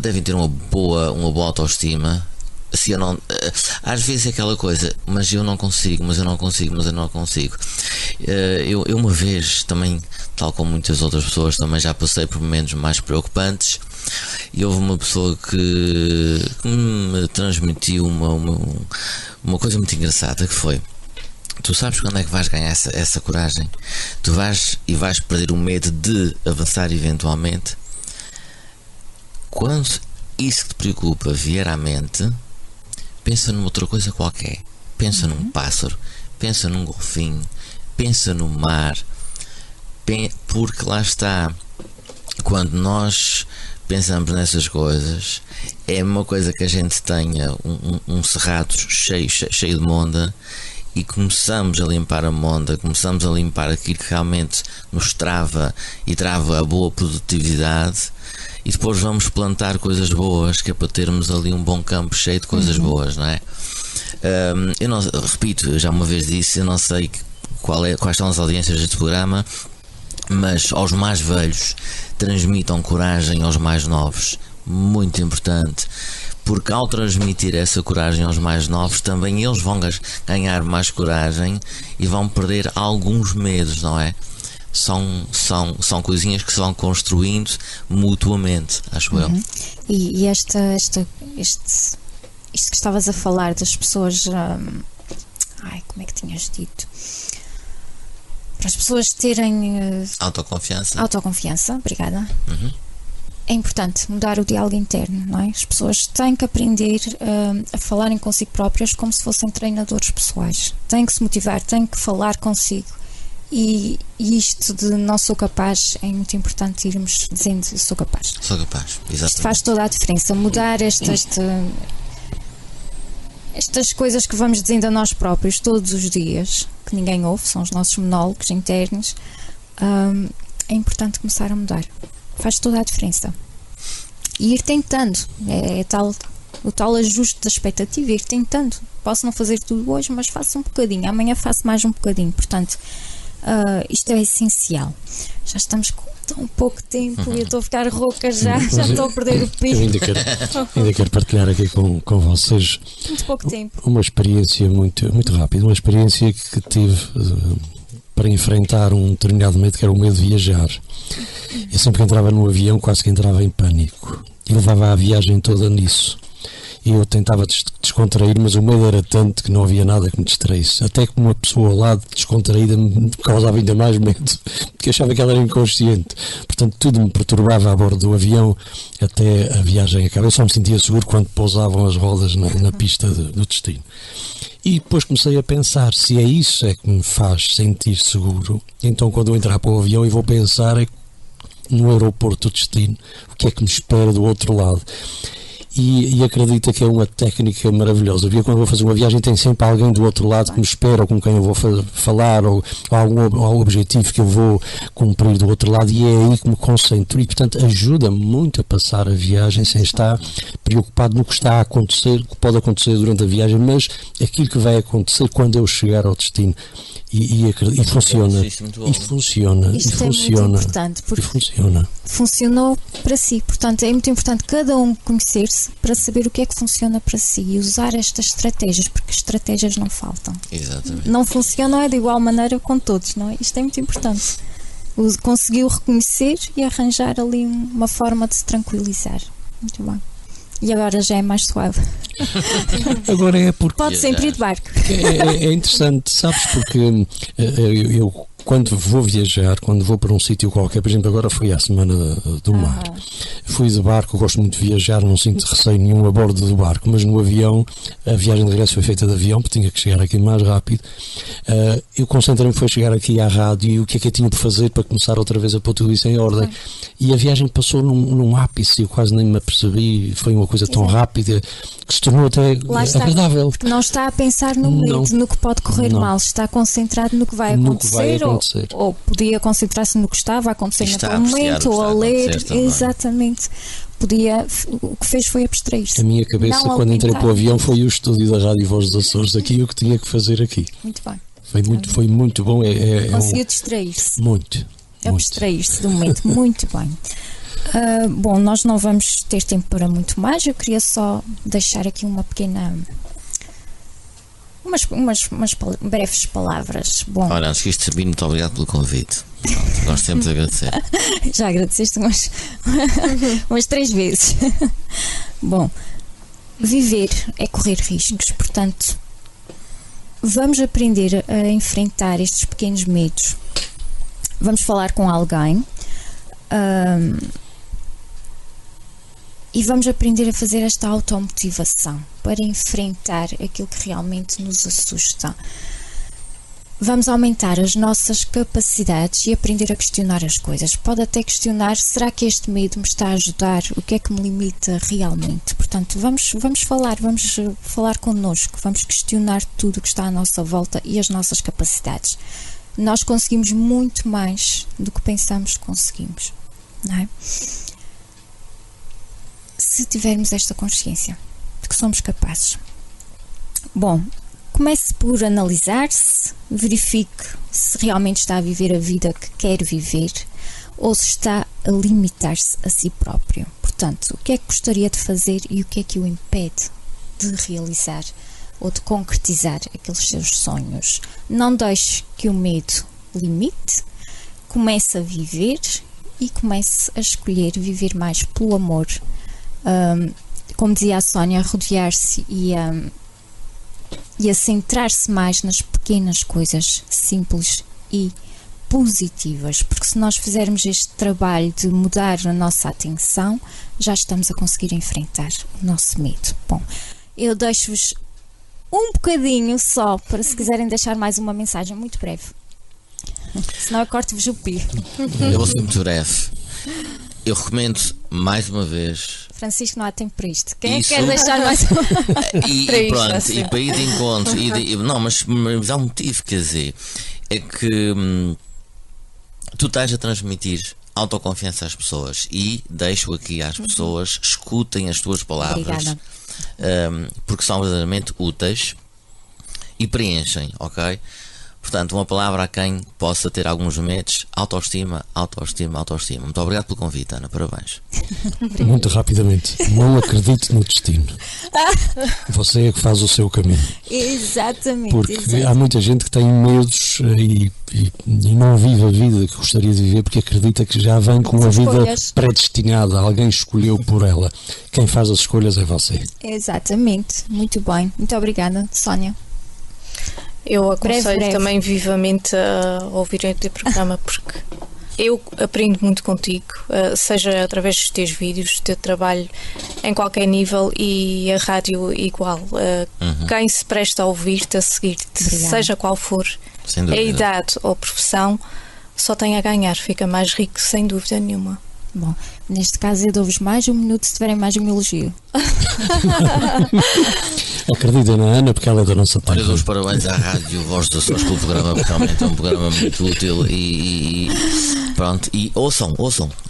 devem ter uma boa autoestima. Se eu não, às vezes é aquela coisa, mas eu não consigo. Eu uma vez também, tal como muitas outras pessoas, também já passei por momentos mais preocupantes e houve uma pessoa que me transmitiu uma coisa muito engraçada, que foi: tu sabes quando é que vais ganhar essa coragem? Tu vais perder o medo de avançar eventualmente quando isso que te preocupa vier à mente. Pensa numa outra coisa qualquer. Pensa num pássaro, pensa num golfinho, pensa no mar, porque lá está, quando nós pensamos nessas coisas, é uma coisa que a gente tenha um cerrado cheio de monda e começamos a limpar a monda, começamos a limpar aquilo que realmente nos trava e trava a boa produtividade. E depois vamos plantar coisas boas, que é para termos ali um bom campo cheio de coisas boas, não é? Eu não, repito, eu já uma vez disse, eu não sei quais são as audiências deste programa, mas aos mais velhos transmitam coragem aos mais novos. Muito importante, porque ao transmitir essa coragem aos mais novos, também eles vão ganhar mais coragem e vão perder alguns medos, não é? São coisinhas que se vão construindo mutuamente, acho eu. E isto que estavas a falar das pessoas, como é que tinhas dito? Para as pessoas terem autoconfiança, obrigada. É importante mudar o diálogo interno, não é? As pessoas têm que aprender a falarem consigo próprias como se fossem treinadores pessoais. Têm que se motivar, têm que falar consigo. E isto de não sou capaz, é muito importante irmos dizendo sou capaz. Sou capaz, exatamente. Isto faz toda a diferença. Mudar estas coisas que vamos dizendo a nós próprios todos os dias, que ninguém ouve, são os nossos monólogos internos. É importante começar a mudar. Faz toda a diferença. E ir tentando. O tal ajuste da expectativa, ir tentando. Posso não fazer tudo hoje, mas faço um bocadinho. Amanhã faço mais um bocadinho. Portanto, isto é essencial. Já estamos com tão pouco tempo e eu estou a ficar rouca já estou a perder o pico. Ainda quero partilhar aqui com vocês muito pouco tempo. Uma experiência muito rápida, uma experiência que tive para enfrentar um determinado medo, que era o medo de viajar. Eu sempre que entrava no avião quase que entrava em pânico e levava a viagem toda nisso. E eu tentava descontrair, mas o medo era tanto que não havia nada que me distraísse. Até que uma pessoa ao lado, descontraída, me causava ainda mais medo, porque achava que ela era inconsciente. Portanto, tudo me perturbava a bordo do avião até a viagem acabar. Eu só me sentia seguro quando pousavam as rodas na pista do destino. E depois comecei a pensar, se é isso que me faz sentir seguro, então quando eu entrar para o avião eu vou pensar no aeroporto do destino, o que é que me espera do outro lado. E acredita que é uma técnica maravilhosa. Quando vou fazer uma viagem tem sempre alguém do outro lado que me espera, ou com quem eu vou falar, ou algum objetivo que eu vou cumprir do outro lado, e é aí que me concentro. E, portanto, ajuda-me muito a passar a viagem sem estar preocupado no que está a acontecer, o que pode acontecer durante a viagem, mas aquilo que vai acontecer quando eu chegar ao destino. E funciona. Isto é muito bom. E funciona. Isto E é funciona. muito importante, E porque funciona. funcionou para si. Portanto, é muito importante cada um conhecer-se para saber o que é que funciona para si e usar estas estratégias, porque estratégias não faltam. Exatamente. Não funcionam é de igual maneira com todos, não é? Isto é muito importante. Conseguiu reconhecer e arranjar ali uma forma de se tranquilizar. Muito bem. E agora já é mais suave. Agora é porque Pode sempre ir de barco. é interessante, sabes, porque eu quando vou viajar, quando vou para um sítio qualquer, por exemplo, agora fui à Semana do Mar, fui de barco, gosto muito de viajar, não sinto receio nenhum a bordo do barco, mas no avião, a viagem de regresso foi feita de avião, porque tinha que chegar aqui mais rápido. Eu concentrei-me, foi chegar aqui à rádio e o que é que eu tinha de fazer para começar outra vez a pôr tudo isso em ordem. E a viagem passou num ápice, eu quase nem me apercebi, foi uma coisa tão rápida que se tornou até Lá está, agradável. porque não está a pensar no Não. medo, no que pode correr Não. mal, está concentrado no que vai No que vai acontecer, acontecer. ou podia concentrar-se no que estava a acontecer Está naquele a apreciar momento, o que ou está a a ler. acontecer também. Exatamente. O que fez foi abstrair-se. A minha cabeça, Não quando entrei alimentar. para o avião, foi o estúdio da Rádio Voz dos Açores, aqui o que tinha que fazer aqui. Muito bem. Foi muito bom. Conseguiu distrair-se, Muito. abstrair-se do momento. Muito bem. Bom, nós não vamos ter tempo para muito mais. Eu queria só deixar aqui uma pequena. Umas breves palavras. Bom, Ora, antes que isto termine, muito obrigado pelo convite. Pronto, nós temos a agradecer. já agradeceste umas 3 vezes. Bom, viver é correr riscos, portanto, vamos aprender a enfrentar estes pequenos medos. Vamos falar com alguém e vamos aprender a fazer esta automotivação para enfrentar aquilo que realmente nos assusta. Vamos aumentar as nossas capacidades e aprender a questionar as coisas. Pode até questionar, será que este medo me está a ajudar? O que é que me limita realmente? Portanto, vamos falar connosco, vamos questionar tudo o que está à nossa volta e as nossas capacidades. Nós conseguimos muito mais do que pensamos que conseguimos, não é? Se tivermos esta consciência de que somos capazes. Bom, comece por analisar-se, verifique se realmente está a viver a vida que quer viver ou se está a limitar-se a si próprio. Portanto, o que é que gostaria de fazer e o que é que o impede de realizar ou de concretizar aqueles seus sonhos. Não deixe que o medo limite, comece a viver e comece a escolher viver mais pelo amor. Como dizia a Sónia, rodear-se e a centrar-se mais nas pequenas coisas simples e positivas, porque se nós fizermos este trabalho de mudar a nossa atenção, já estamos a conseguir enfrentar o nosso medo. Bom, eu deixo-vos um bocadinho só, para se quiserem deixar mais uma mensagem muito breve. Senão eu corto-vos o pio. Eu vou ser muito breve. Eu recomendo mais uma vez. Francisco, não há tempo para isto. Quem é que Isso. quer deixar mais uma? E Para isto, pronto, assim. e para ir de encontro. Não, mas há um motivo, quer dizer, é que tu estás a transmitir autoconfiança às pessoas e deixo aqui às pessoas, escutem as tuas palavras. Obrigada. Porque são verdadeiramente úteis e preenchem, ok? Portanto, uma palavra a quem possa ter alguns medos: autoestima, autoestima, autoestima. Muito obrigado pelo convite, Ana, parabéns. Muito rapidamente, não acredite no destino. Você é que faz o seu caminho. Exatamente. Porque há muita gente que tem medos e não vive a vida que gostaria de viver porque acredita que já vem com São a vida escolhas. predestinada, alguém escolheu por ela. Quem faz as escolhas é você. Exatamente. Muito bem. Muito obrigada, Sónia. Eu aconselho breve. também vivamente a ouvir o teu programa, porque eu aprendo muito contigo, seja através dos teus vídeos, do teu trabalho em qualquer nível, e a rádio igual. Quem se presta a ouvir-te, a seguir-te, Obrigada. seja qual for Sem a dúvida. idade ou profissão, só tem a ganhar, fica mais rico sem dúvida nenhuma. Bom, neste caso eu dou-vos mais 1 minuto se tiverem mais um elogio. Acredita na Ana, porque ela é da nossa Olha, parte. eu dou os parabéns à Rádio Voz dos Açores pelo programa, porque realmente é um programa muito útil e pronto. E ouçam,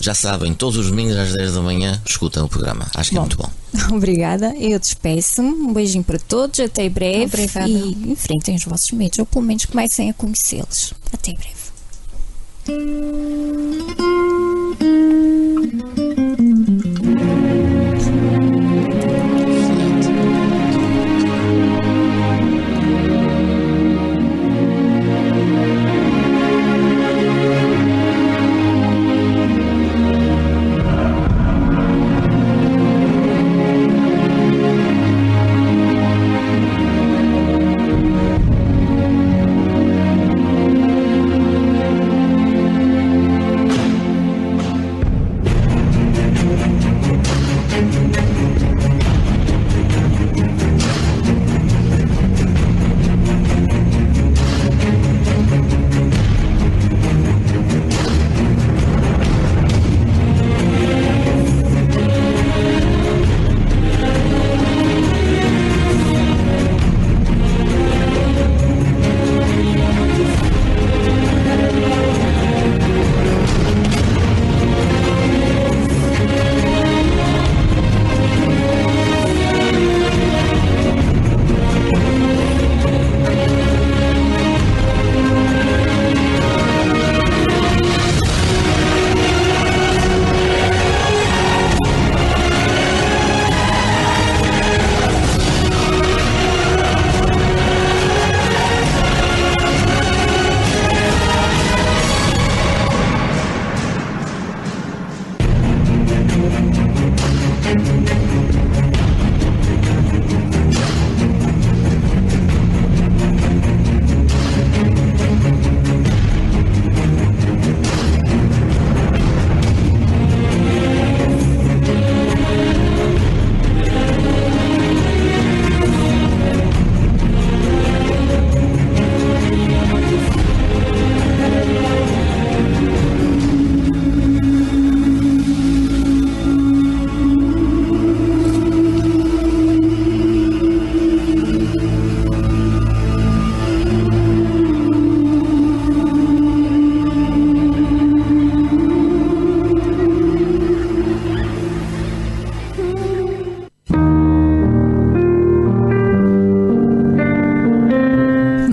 já sabem, todos os domingos às 10 da manhã escutam o programa. Acho que é muito bom. Obrigada, eu despeço-me. Um beijinho para todos, até breve. Obrigada. E enfrentem os vossos medos, ou pelo menos comecem a conhecê-los. Até breve.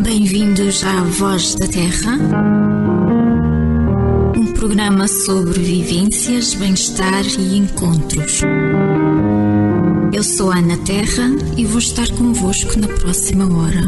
Bem-vindos à Voz da Terra, um programa sobre vivências, bem-estar e encontros. Eu sou a Ana Terra e vou estar convosco na próxima hora.